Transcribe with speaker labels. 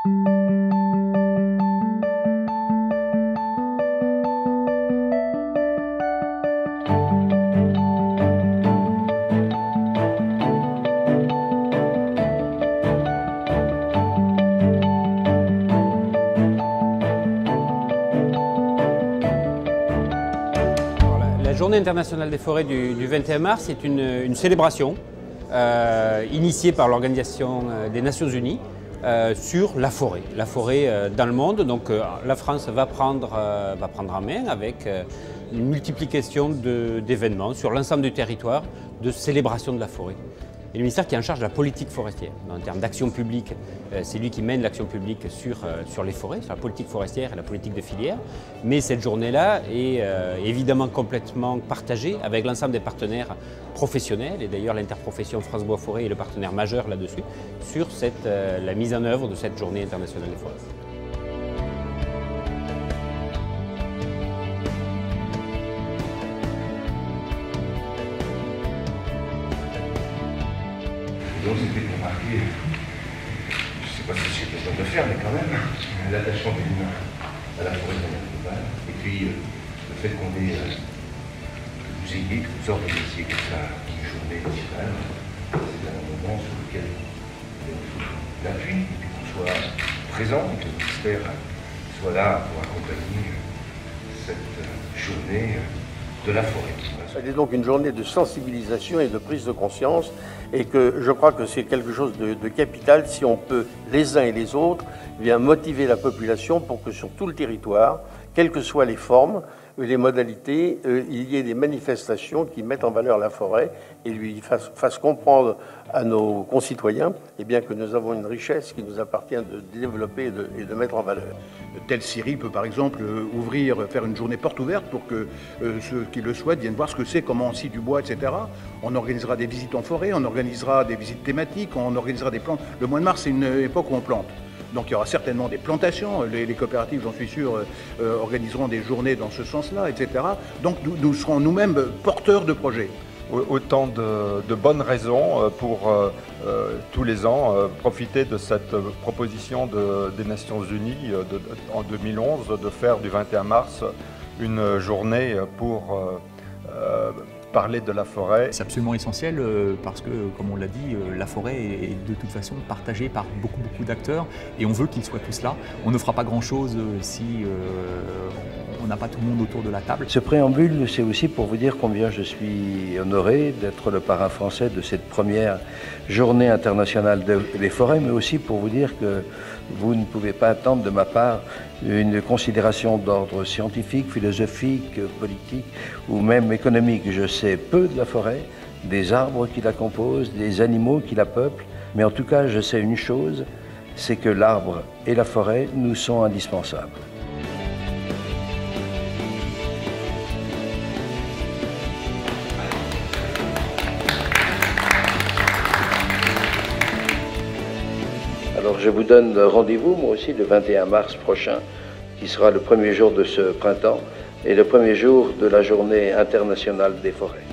Speaker 1: La Journée internationale des forêts du 21 mars est une célébration initiée par l'Organisation des Nations Unies sur la forêt dans le monde. Donc la France va prendre en main avec une multiplication d'événements sur l'ensemble du territoire de célébration de la forêt. Et le ministère qui est en charge de la politique forestière. En termes d'action publique, c'est lui qui mène l'action publique sur les forêts, sur la politique forestière et la politique de filière. Mais cette journée-là est évidemment complètement partagée avec l'ensemble des partenaires professionnels. Et d'ailleurs, l'interprofession France Bois Forêt est le partenaire majeur là-dessus, sur la mise en œuvre de cette journée internationale des forêts.
Speaker 2: Donc c'était pour marquer, je ne sais pas si c'est question de le faire, mais quand même, l'attachement des humains à la forêt de manière globale, et puis le fait qu'on ait, que vous ayez, que vous organisiez comme ça une journée nationale, c'est un moment sur lequel il faut l'appui, et puis qu'on soit présent, et que le ministère soit là pour accompagner cette journée de la forêt.
Speaker 3: Elle est donc une journée de sensibilisation et de prise de conscience, et que je crois que c'est quelque chose de capital si on peut, les uns et les autres, motiver la population pour que sur tout le territoire, quelles que soient les formes, les modalités, il y ait des manifestations qui mettent en valeur la forêt et lui fassent comprendre à nos concitoyens que nous avons une richesse qui nous appartient de développer et de mettre en valeur.
Speaker 4: Telle Syrie peut par exemple faire une journée porte ouverte pour que ceux qui le souhaitent viennent voir ce que c'est, comment on scie du bois, etc. On organisera des visites en forêt, on organisera des visites thématiques, on organisera des plantes. Le mois de mars, c'est une époque où on plante. Donc il y aura certainement des plantations, les coopératives, j'en suis sûr, organiseront des journées dans ce sens-là, etc. Donc nous serons nous-mêmes porteurs de projets.
Speaker 5: Autant de bonnes raisons pour tous les ans profiter de cette proposition des Nations Unies en 2011 de faire du 21 mars une journée pour parler de la forêt.
Speaker 6: C'est absolument essentiel parce que, comme on l'a dit, la forêt est de toute façon partagée par beaucoup d'acteurs et on veut qu'ils soient tous là. On ne fera pas grand-chose si on n'a pas tout le monde autour de la table.
Speaker 3: Ce préambule, c'est aussi pour vous dire combien je suis honoré d'être le parrain français de cette première journée internationale des forêts, mais aussi pour vous dire que vous ne pouvez pas attendre de ma part une considération d'ordre scientifique, philosophique, politique ou même économique. Je sais peu de la forêt, des arbres qui la composent, des animaux qui la peuplent, mais en tout cas je sais une chose, c'est que l'arbre et la forêt nous sont indispensables. Alors je vous donne rendez-vous, moi aussi, le 21 mars prochain, qui sera le premier jour de ce printemps et le premier jour de la Journée internationale des forêts.